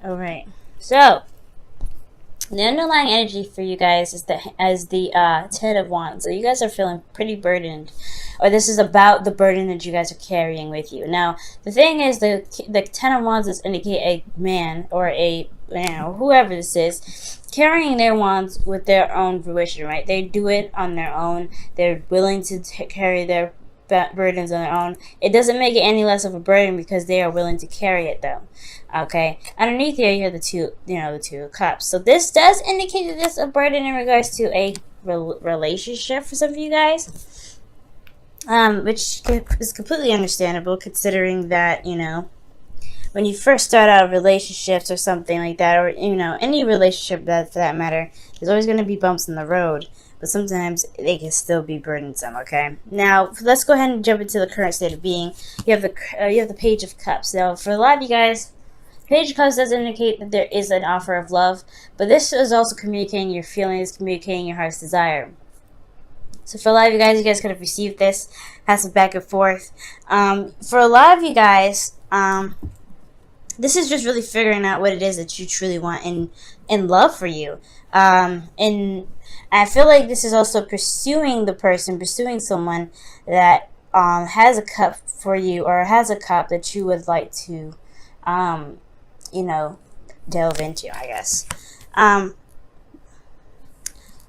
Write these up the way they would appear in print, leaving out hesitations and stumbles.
All right. So the underlying energy for you guys is the Ten of Wands. So you guys are feeling pretty burdened, or this is about the burden that you guys are carrying with you. Now the thing is, the Ten of Wands is indicate a man or a whoever this is carrying their wands with their own fruition. Right? They do it on their own. They're willing to carry their burdens on their own. It doesn't make it any less of a burden because they are willing to carry it though. Okay. Underneath here you have the two cups. So this does indicate that this is a burden in regards to a relationship for some of you guys. Which is completely understandable considering that, when you first start out relationships or something like that, or any relationship that for that matter, there's always going to be bumps in the road, but sometimes they can still be burdensome. Okay, now let's go ahead and jump into the current state of being. You have the Page of Cups. Now for a lot of you guys, Page of Cups does indicate that there is an offer of love, but this is also communicating your feelings, communicating your heart's desire. So for a lot of you guys could have received this, has some back and forth. For a lot of you guys, this is just really figuring out what it is that you truly want in love for you. And I feel like this is also pursuing someone that has a cup for you, or has a cup that you would like to, delve into, I guess. And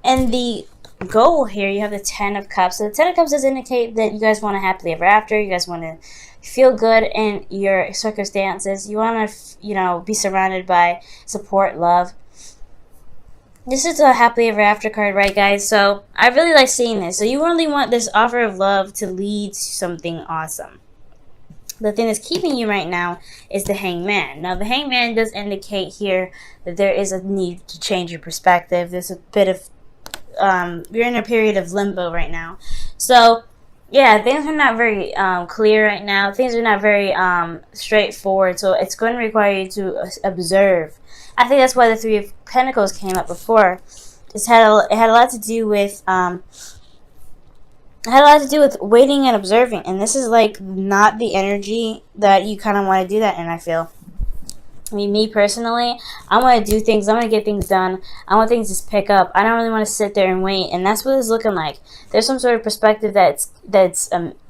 the goal here, you have the Ten of Cups. So the Ten of Cups does indicate that you guys want to happily ever after. You guys want to feel good in your circumstances. You want to, be surrounded by support, love. This is a happily ever after card, right, guys? So I really like seeing this. So you really want this offer of love to lead to something awesome. The thing that's keeping you right now is the Hangman. Now, the Hangman does indicate here that there is a need to change your perspective. There's a bit of you're in a period of limbo right now. So yeah, things are not very clear right now. Things are not very straightforward. So it's going to require you to observe. I think that's why the Three of Pentacles came up before. It had a lot to do with waiting and observing. And this is like not the energy that you kind of want to do that in, I feel. I mean, me personally, I want to do things. I want to get things done. I want things to pick up. I don't really want to sit there and wait. And that's what it's looking like. There's some sort of perspective that's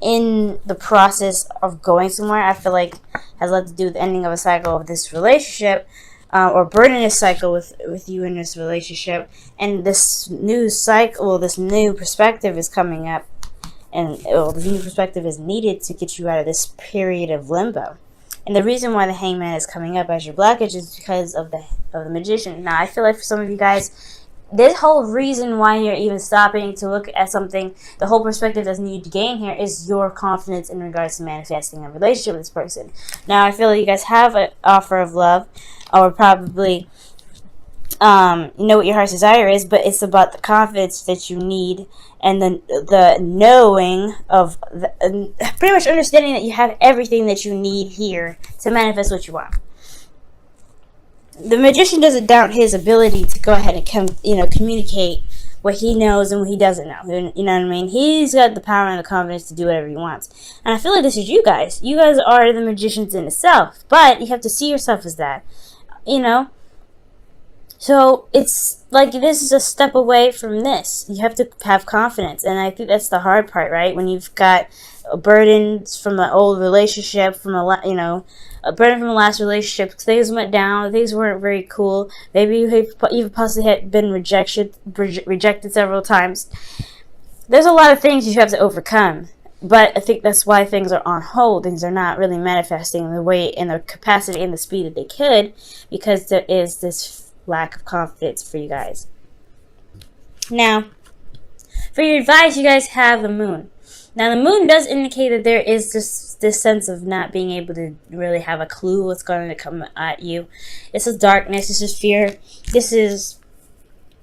in the process of going somewhere. I feel like has a lot to do with the ending of a cycle of this relationship, or burning a cycle with you in this relationship. And this new cycle, this new perspective is coming up, and the new perspective is needed to get you out of this period of limbo. And the reason why the Hangman is coming up as your blockage is because of the Magician. Now, I feel like for some of you guys, this whole reason why you're even stopping to look at something, the whole perspective that's needed to gain here is your confidence in regards to manifesting a relationship with this person. Now, I feel like you guys have an offer of love, or probably know what your heart's desire is, but it's about the confidence that you need, and the knowing of pretty much understanding that you have everything that you need here to manifest what you want. The Magician doesn't doubt his ability to go ahead and communicate what he knows and what he doesn't know. You know what I mean? He's got the power and the confidence to do whatever he wants. And I feel like this is you guys. You guys are the magicians in itself, but you have to see yourself as that. So it's like this is a step away from this. You have to have confidence, and I think that's the hard part, right? When you've got burdens from an old relationship, a burden from the last relationship. Things went down. Things weren't very cool. Maybe you've possibly had been rejected several times. There's a lot of things you have to overcome. But I think that's why things are on hold. Things are not really manifesting in the way, in the capacity, and the speed that they could, because there is this lack of confidence for you guys. Now, for your advice, you guys have the Moon. Now, the Moon does indicate that there is this sense of not being able to really have a clue what's going to come at you. This is darkness. This is fear. This is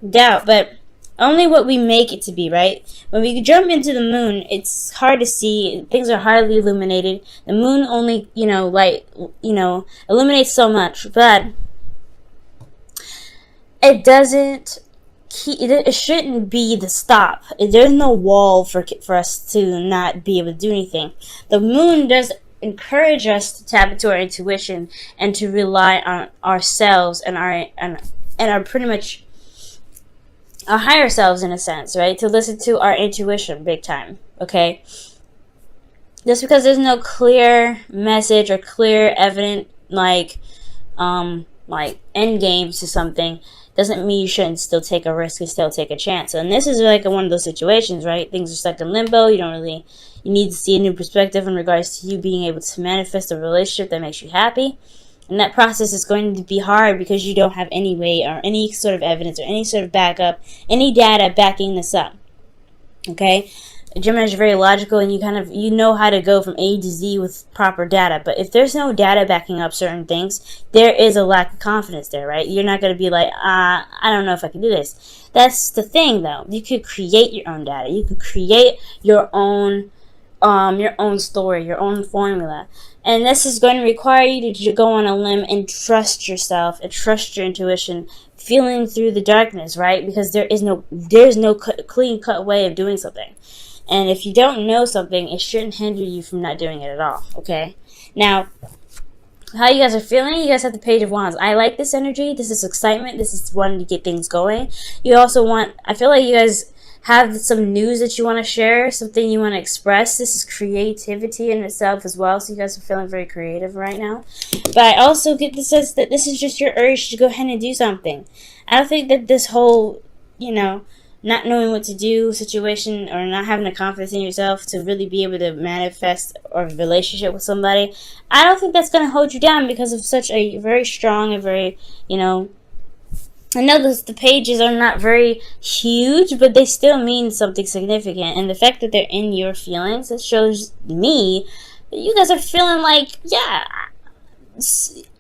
doubt. But only what we make it to be, right? When we jump into the Moon, it's hard to see. Things are hardly illuminated. The Moon only, illuminates so much, but it doesn't. It shouldn't be the stop. There's no wall for us to not be able to do anything. The Moon does encourage us to tap into our intuition and to rely on ourselves and our pretty much our higher selves, in a sense, right? To listen to our intuition big time, okay? Just because there's no clear message or clear evident like end games to something doesn't mean you shouldn't still take a risk and still take a chance. And this is like one of those situations, right? Things are stuck in limbo. You need to see a new perspective in regards to you being able to manifest a relationship that makes you happy. And that process is going to be hard because you don't have any way or any sort of evidence or any sort of backup, any data backing this up. Okay? Gemini is very logical, and you know how to go from A to Z with proper data. But if there's no data backing up certain things, there is a lack of confidence there, right? You're not going to be like, I don't know if I can do this. That's the thing, though. You could create your own data. You could create your own story, your own formula. And this is going to require you to go on a limb and trust yourself and trust your intuition, feeling through the darkness, right? Because there's no clean cut way of doing something. And if you don't know something, it shouldn't hinder you from not doing it at all, okay? Now, how you guys are feeling, you guys have the Page of Wands. I like this energy. This is excitement. This is wanting to get things going. You also I feel like you guys have some news that you want to share, something you want to express. This is creativity in itself as well, so you guys are feeling very creative right now. But I also get the sense that this is just your urge to go ahead and do something. I don't think that this whole, not knowing what to do situation or not having the confidence in yourself to really be able to manifest a relationship with somebody, I don't think that's going to hold you down because of such a very strong and very, I know the pages are not very huge, but they still mean something significant. And the fact that they're in your feelings, it shows me that you guys are feeling like, yeah,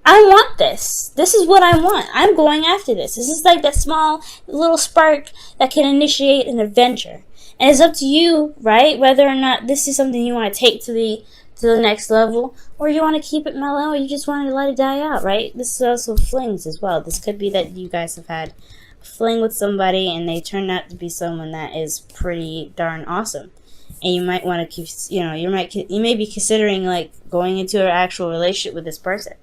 I want this. This is what I want. I'm going after this. This is like that small little spark that can initiate an adventure. And it's up to you, right? Whether or not this is something you want to take to the next level, or you want to keep it mellow, or you just want to let it die out, right? This is also flings as well. This could be that you guys have had a fling with somebody and they turned out to be someone that is pretty darn awesome. And you might want to keep, you may be considering like going into an actual relationship with this person.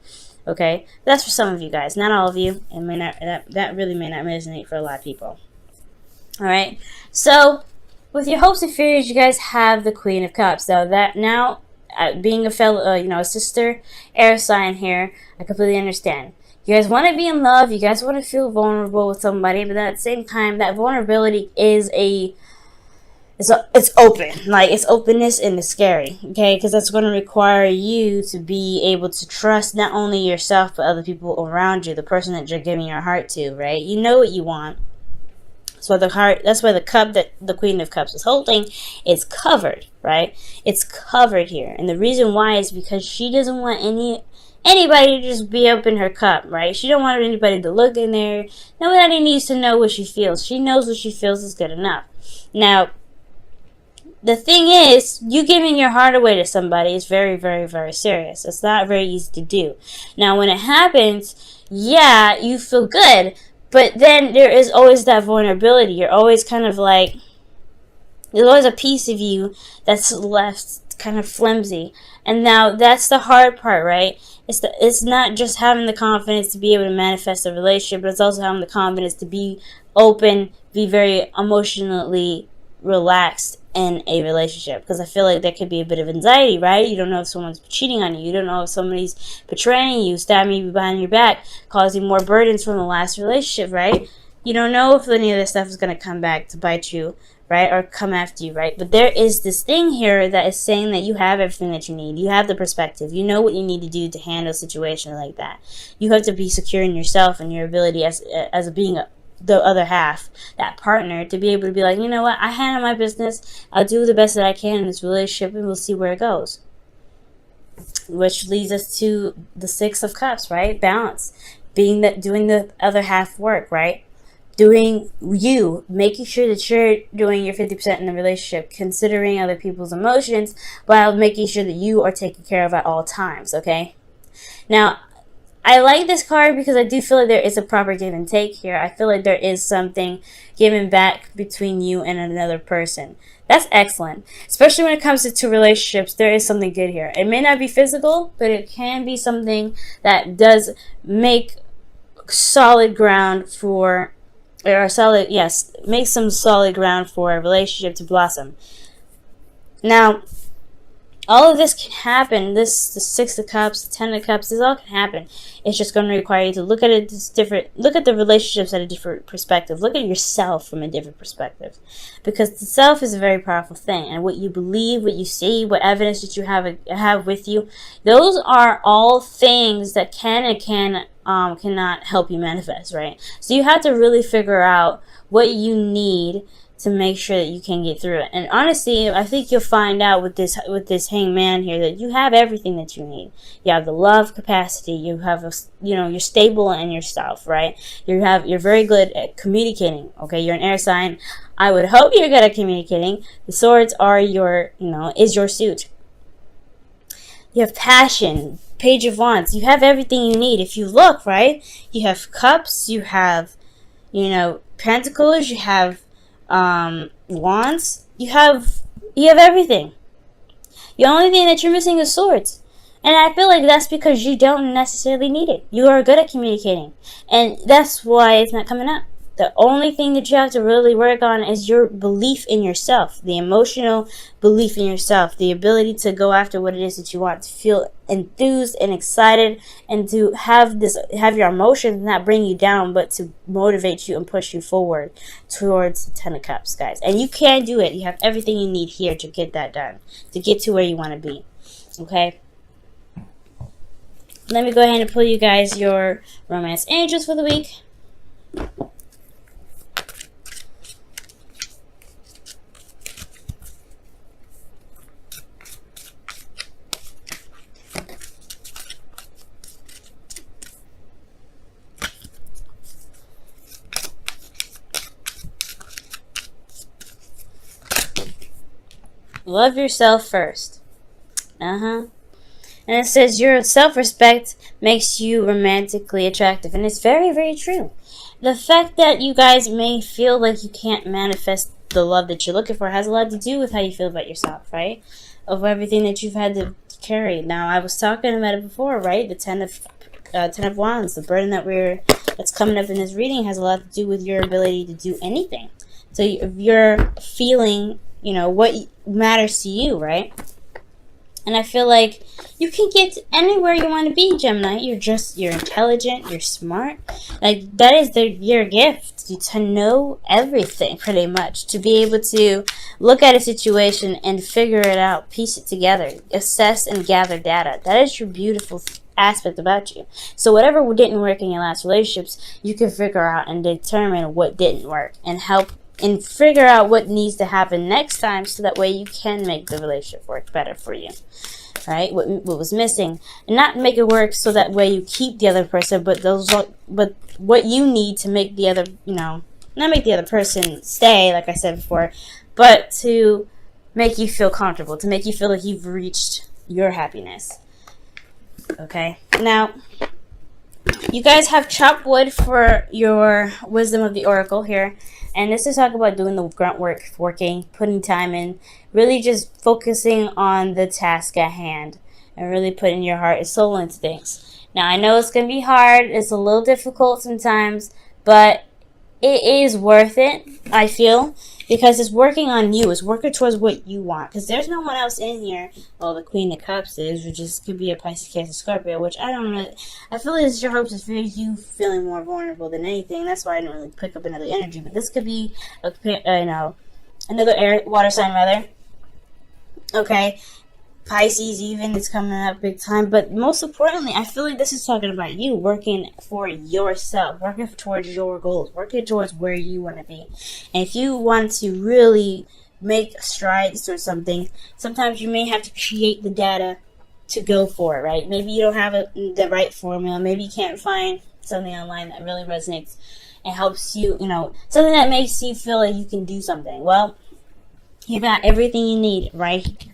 Okay, that's for some of you guys, not all of you. It may not. That really may not resonate for a lot of people. All right. So, with your hopes and fears, you guys have the Queen of Cups. So that now, being a fellow, a sister air sign here, I completely understand. You guys want to be in love. You guys want to feel vulnerable with somebody, but at the same time, that vulnerability is it's open, like it's openness and it's scary, okay? Because that's going to require you to be able to trust not only yourself but other people around you, the person that you're giving your heart to, right? You know what you want. So that's why the cup that the Queen of Cups is holding is covered, right? It's covered here, and the reason why is because she doesn't want anybody to just be up in her cup, right? She don't want anybody to look in there. Nobody needs to know what she feels. She knows what she feels is good enough. Now, the thing is, you giving your heart away to somebody is very, very, very serious. It's not very easy to do. Now, when it happens, yeah, you feel good, but then there is always that vulnerability. You're always kind of like, there's always a piece of you that's left kind of flimsy. And now that's the hard part, right? It's not just having the confidence to be able to manifest a relationship, but it's also having the confidence to be open, be very emotionally relaxed in a relationship, because I feel like there could be a bit of anxiety, right? You don't know if someone's cheating on you. You don't know if somebody's betraying you, stabbing you behind your back, causing more burdens from the last relationship, right? You don't know if any of this stuff is going to come back to bite you, right? Or come after you, right? But there is this thing here that is saying that you have everything that you need. You have the perspective. You know what you need to do to handle a situation like that. You have to be secure in yourself and your ability as being the other half, that partner, to be able to be like, you know what, I handle my business, I'll do the best that I can in this relationship, and we'll see where it goes. Which leads us to the Six of Cups, right? Balance. Doing the other half work, right? Doing you, making sure that you're doing your 50% in the relationship, considering other people's emotions, while making sure that you are taken care of at all times, okay? Now, I like this card because I do feel like there is a proper give and take here. I feel like there is something given back between you and another person. That's excellent. Especially when it comes to relationships, there is something good here. It may not be physical, but it can be something that does make solid ground for, or solid, yes, make some solid ground for a relationship to blossom. Now, all of this can happen. The Six of Cups, the Ten of Cups, this all can happen. It's just going to require you to look at it different. Look at the relationships at a different perspective. Look at yourself from a different perspective, because the self is a very powerful thing, and what you believe, what you see, what evidence that you have with you, those are all things that can and cannot help you manifest. Right? So you have to really figure out what you need to make sure that you can get through it. And honestly, I think you'll find out with this hangman here that you have everything that you need. You have the love capacity. You have you're stable in yourself, right? You're very good at communicating. Okay, you're an air sign. I would hope you're good at communicating. The swords are is your suit. You have passion. Page of Wands. You have everything you need. If you look, right, you have cups. You have pentacles. You have wands. You have everything. The only thing that you're missing is swords, and I feel like that's because you don't necessarily need it. You are good at communicating, and that's why it's not coming up. The only thing that you have to really work on is your belief in yourself, the emotional belief in yourself, the ability to go after what it is that you want, to feel enthused and excited, and to have your emotions not bring you down, but to motivate you and push you forward towards the Ten of Cups, guys. And you can do it. You have everything you need here to get that done, to get to where you want to be. Okay? Let me go ahead and pull you guys your romance angels for the week. Love yourself first. And it says your self-respect makes you romantically attractive. And it's very, very true. The fact that you guys may feel like you can't manifest the love that you're looking for has a lot to do with how you feel about yourself, right? Of everything that you've had to carry. Now, I was talking about it before, right? The Ten of Wands, the burden that's coming up in this reading has a lot to do with your ability to do anything. So if you're feeling what matters to you, right? And I feel like you can get anywhere you want to be, Gemini. You're intelligent, you're smart. Like, that is your gift, to know everything, pretty much. To be able to look at a situation and figure it out, piece it together, assess and gather data. That is your beautiful aspect about you. So whatever didn't work in your last relationships, you can figure out and determine what didn't work and help and figure out what needs to happen next time, so that way you can make the relationship work better for you, right? What was missing, and not make it work so that way you keep the other person, but what you need to make the other, not make the other person stay, like I said before, but to make you feel comfortable, to make you feel like you've reached your happiness. Okay, now you guys have chopped wood for your wisdom of the oracle here. And this is talk about doing the grunt work, working, putting time in, really just focusing on the task at hand, and really putting your heart and soul into things. Now, I know it's going to be hard. It's a little difficult sometimes, but it is worth it, I feel, because it's working on you. It's working towards what you want, because there's no one else in here. Well, the Queen of Cups is, which could be a Pisces, Cancer, Scorpio, which I don't really, I feel like it's your hopes is for you feeling more vulnerable than anything. That's why I didn't really pick up another energy. But this could be another water sign rather. Okay, Pisces even is coming up big time. But most importantly, I feel like this is talking about you working for yourself, working towards your goals, working towards where you want to be. And if you want to really make strides or something, sometimes you may have to create the data to go for it, right? Maybe you don't have the right formula. Maybe you can't find something online that really resonates and helps you, something that makes you feel like you can do something. Well, you got everything you need right here.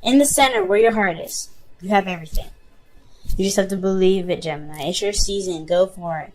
In the center where your heart is, you have everything. You just have to believe it, Gemini. It's your season. Go for it.